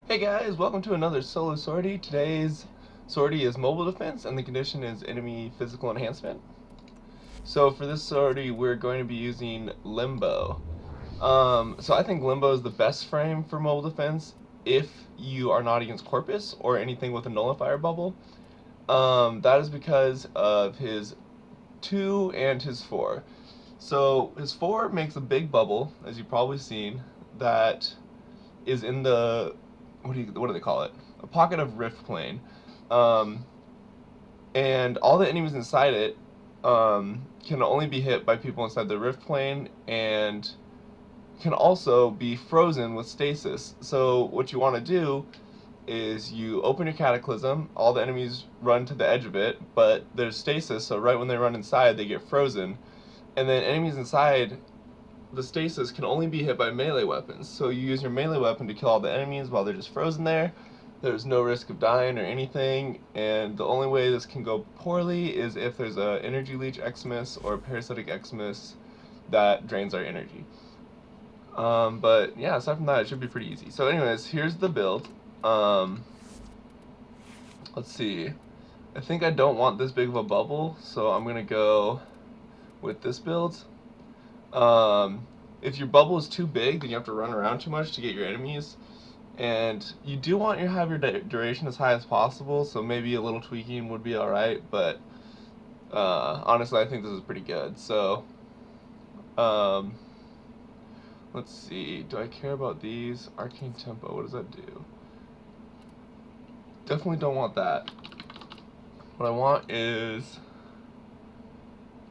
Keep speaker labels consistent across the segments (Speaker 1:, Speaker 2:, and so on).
Speaker 1: Hey guys, welcome to another solo sortie. Today's sortie is mobile defense and the condition is enemy physical enhancement. So for this sortie we're going to be using Limbo. So I think Limbo is the best frame for mobile defense if you are not against Corpus or anything with a nullifier bubble. That is because of his 2 and his 4. So his 4 makes a big bubble, as you've probably seen, that is in the what do they call it? A pocket of rift plane, um, and all the enemies inside it can only be hit by people inside the rift plane, and can also be frozen with stasis. So what you want to do is you open your cataclysm, all the enemies run to the edge of it, but there's stasis, so right when they run inside, they get frozen, and then enemies inside the stasis can only be hit by melee weapons. So you use your melee weapon to kill all the enemies while they're just frozen there. There's no risk of dying or anything, and the only way this can go poorly is if there's a energy leech Xmas or a parasitic Xmas that drains our energy. But yeah, aside from that, it should be pretty easy. So anyways, here's the build. Let's see. I think I don't want this big of a bubble, so I'm gonna go with this build. If your bubble is too big, then you have to run around too much to get your enemies. And you do want to have your duration as high as possible, so maybe a little tweaking would be alright, but honestly I think this is pretty good. So, let's see, do I care about these? Arcane Tempo, what does that do? Definitely don't want that. What I want is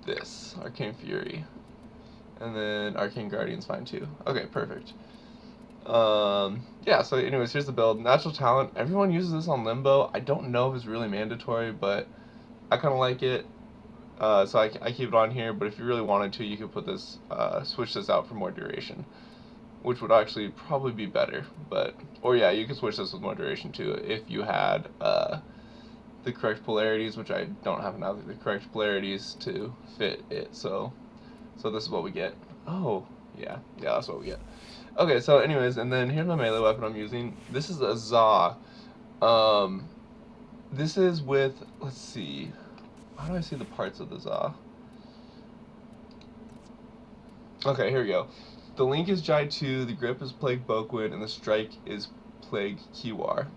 Speaker 1: this, Arcane Fury. And then Arcane Guardian's fine too. Okay, perfect. Yeah, so anyways, here's the build. Natural Talent, everyone uses this on Limbo. I don't know if it's really mandatory, but I kind of like it. So I keep it on here, but if you really wanted to, you could put this, switch this out for more duration, which would actually probably be better. But, or yeah, you could switch this with more duration too, if you had, the correct polarities, which I don't have now, the correct polarities to fit it, so this is what we get. Oh, yeah, that's what we get. Okay, so anyways, and then here's my melee weapon I'm using. This is a Za. This is with, let's see, how do I see the parts of the Za? Okay, here we go. The link is Jai 2, the grip is Plague Bokwin, and the strike is Plague Kiwar.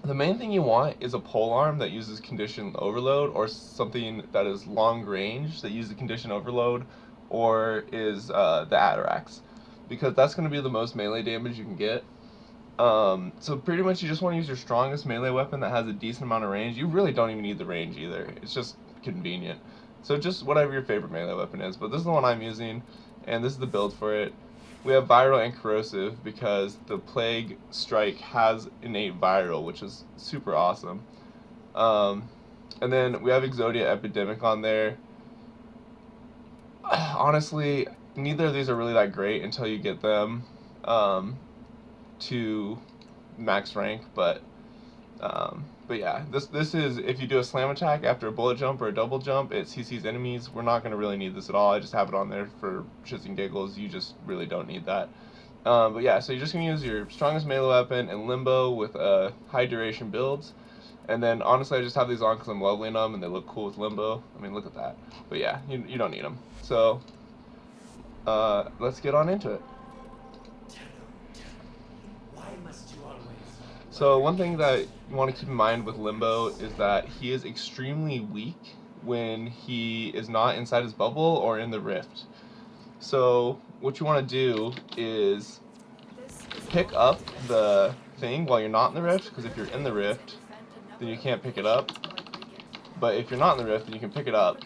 Speaker 1: The main thing you want is a polearm that uses condition overload, or something that is long range that uses condition overload, or is the Atarax, because that's going to be the most melee damage you can get. So pretty much you just want to use your strongest melee weapon that has a decent amount of range. You really don't even need the range either, it's just convenient. So just whatever your favorite melee weapon is, but this is the one I'm using, and this is the build for it. We have Viral and Corrosive because the Plague Strike has innate Viral, which is super awesome. And then we have Exodia Epidemic on there. Honestly, neither of these are really that great until you get them to max rank, but yeah, this is, if you do a slam attack after a bullet jump or a double jump, it CCs enemies. We're not going to really need this at all. I just have it on there for shits and giggles. You just really don't need that. But yeah, so you're just going to use your strongest melee weapon and Limbo with high duration builds. And then honestly, I just have these on because I'm leveling them and they look cool with Limbo. I mean, look at that. But yeah, you don't need them. So let's get on into it. So one thing that you want to keep in mind with Limbo is that he is extremely weak when he is not inside his bubble or in the rift. So what you want to do is pick up the thing while you're not in the rift, because if you're in the rift, then you can't pick it up. But if you're not in the rift, then you can pick it up.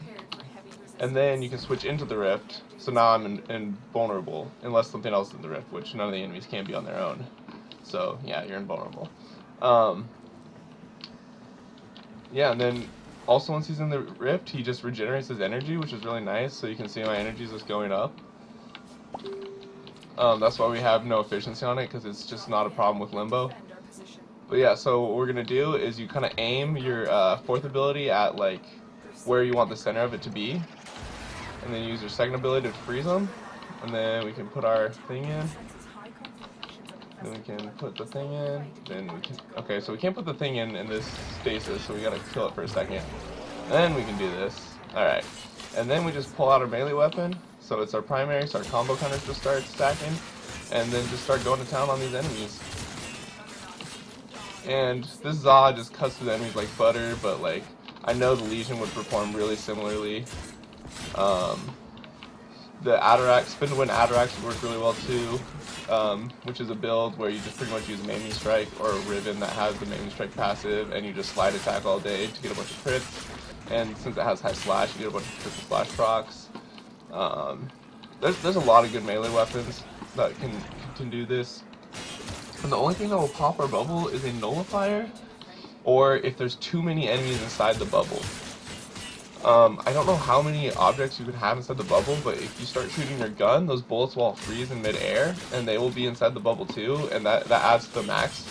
Speaker 1: And then you can switch into the rift, so now I'm invulnerable, unless something else is in the rift, which none of the enemies can be on their own. So yeah, you're invulnerable. Yeah, and then also once he's in the rift, he just regenerates his energy, which is really nice, so you can see my energy is just going up. That's why we have no efficiency on it, because it's just not a problem with Limbo. But yeah, so what we're going to do is you kind of aim your 4th ability at like where you want the center of it to be, and then use your 2nd ability to freeze them, and then we can put our thing in. Then we can put the thing in. Then we can. Okay, so we can't put the thing in this stasis, so we gotta kill it for a second. Then we can do this. Alright. And then we just pull out our melee weapon. So it's our primary, so our combo counters just start stacking. And then just start going to town on these enemies. And this Za just cuts through the enemies like butter, but like, I know the Legion would perform really similarly. The Atarax, Spin to Win Atarax would work really well too, which is a build where you just pretty much use Maiming Strike or a Ribbon that has the Maiming Strike passive, and you just slide attack all day to get a bunch of crits. And since it has high slash, you get a bunch of critical slash procs. There's a lot of good melee weapons that can do this. And the only thing that will pop our bubble is a nullifier, or if there's too many enemies inside the bubble. I don't know how many objects you could have inside the bubble, but if you start shooting your gun, those bullets will freeze in midair, and they will be inside the bubble too, and that adds to the max.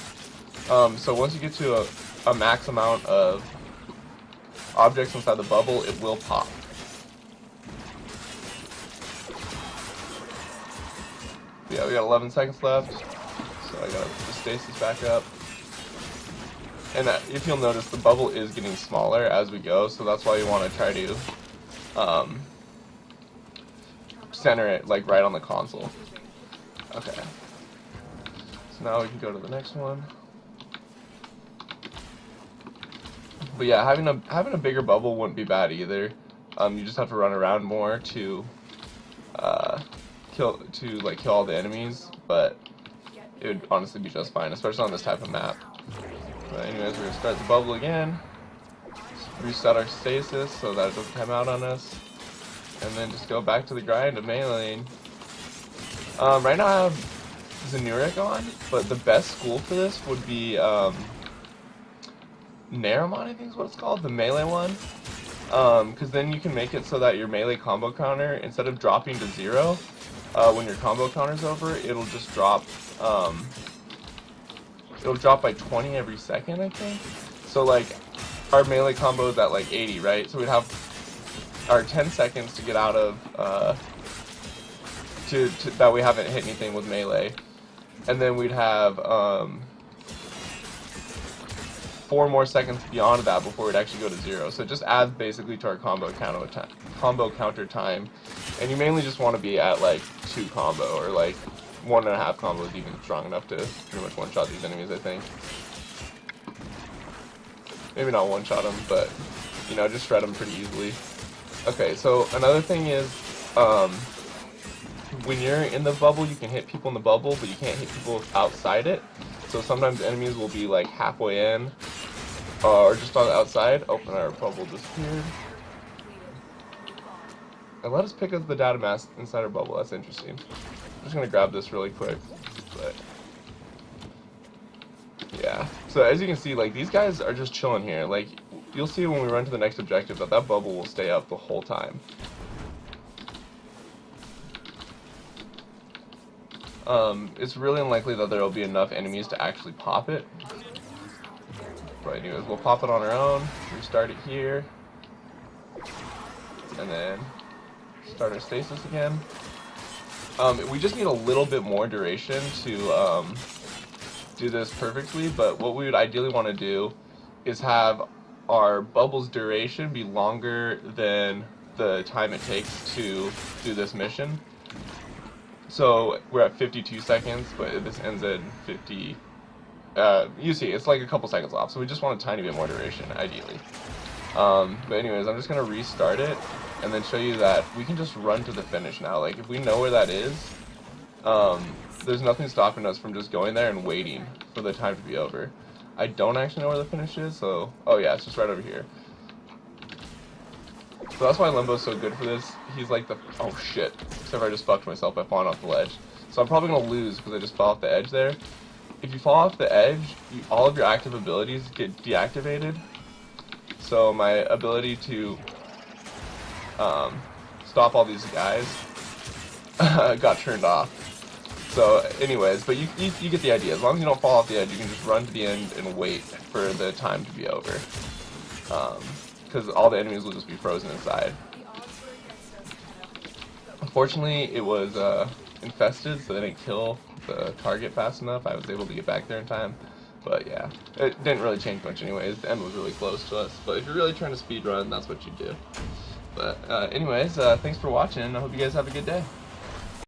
Speaker 1: So once you get to a max amount of objects inside the bubble, it will pop. Yeah, we got 11 seconds left, so I gotta put the stasis back up. And if you'll notice, the bubble is getting smaller as we go, so that's why you want to try to center it like right on the console. Okay. So now we can go to the next one. But yeah, having a bigger bubble wouldn't be bad either. You just have to run around more to kill all the enemies, but it would honestly be just fine, especially on this type of map. But anyways, we're gonna start the bubble again, reset our stasis so that it doesn't come out on us, and then just go back to the grind of meleeing. Right now I have Zenuric on, but the best school for this would be Naramon, I think is what it's called, the melee one. Because then you can make it so that your melee combo counter, instead of dropping to 0, when your combo counter's over, it'll just drop. It'll drop by 20 every second, I think. So like, our melee combo is at like 80, right? So we'd have our 10 seconds to get out of, that we haven't hit anything with melee. And then we'd have 4 more seconds beyond that before we'd actually go to 0. So it just adds basically to our combo counter time. And you mainly just want to be at like 2 combo, or like 1.5 combo is even strong enough to pretty much one-shot these enemies, I think. Maybe not one-shot them, but, you know, just shred them pretty easily. Okay, so another thing is, when you're in the bubble, you can hit people in the bubble, but you can't hit people outside it. So sometimes enemies will be like halfway in, or just on the outside. Oh, and our bubble disappeared. And let us pick up the data mask inside our bubble. That's interesting. I'm just gonna grab this really quick, but yeah. So as you can see, like, these guys are just chilling here. Like, you'll see when we run to the next objective that bubble will stay up the whole time. It's really unlikely that there will be enough enemies to actually pop it. But anyways, we'll pop it on our own, restart it here, and then start our stasis again. We just need a little bit more duration to do this perfectly, but what we would ideally want to do is have our bubble's duration be longer than the time it takes to do this mission. So we're at 52 seconds, but this ends at 50. You see, it's like a couple seconds off, so we just want a tiny bit more duration, ideally. But anyways, I'm just going to restart it, and then show you that we can just run to the finish now. Like, if we know where that is, there's nothing stopping us from just going there and waiting for the time to be over. I don't actually know where the finish is, so... Oh yeah, it's just right over here. So that's why Limbo's so good for this. He's like the... Oh shit. Except for I just fucked myself by falling off the ledge. So I'm probably going to lose because I just fell off the edge there. If you fall off the edge, all of your active abilities get deactivated. So my ability to stop all these guys got turned off. So anyways, but you get the idea. As long as you don't fall off the edge, you can just run to the end and wait for the time to be over. Because all the enemies will just be frozen inside. Unfortunately, it was infested, so they didn't kill the target fast enough, I was able to get back there in time. But yeah, it didn't really change much anyways. The end was really close to us. But if you're really trying to speed run, that's what you do. But anyways, thanks for watching. I hope you guys have a good day.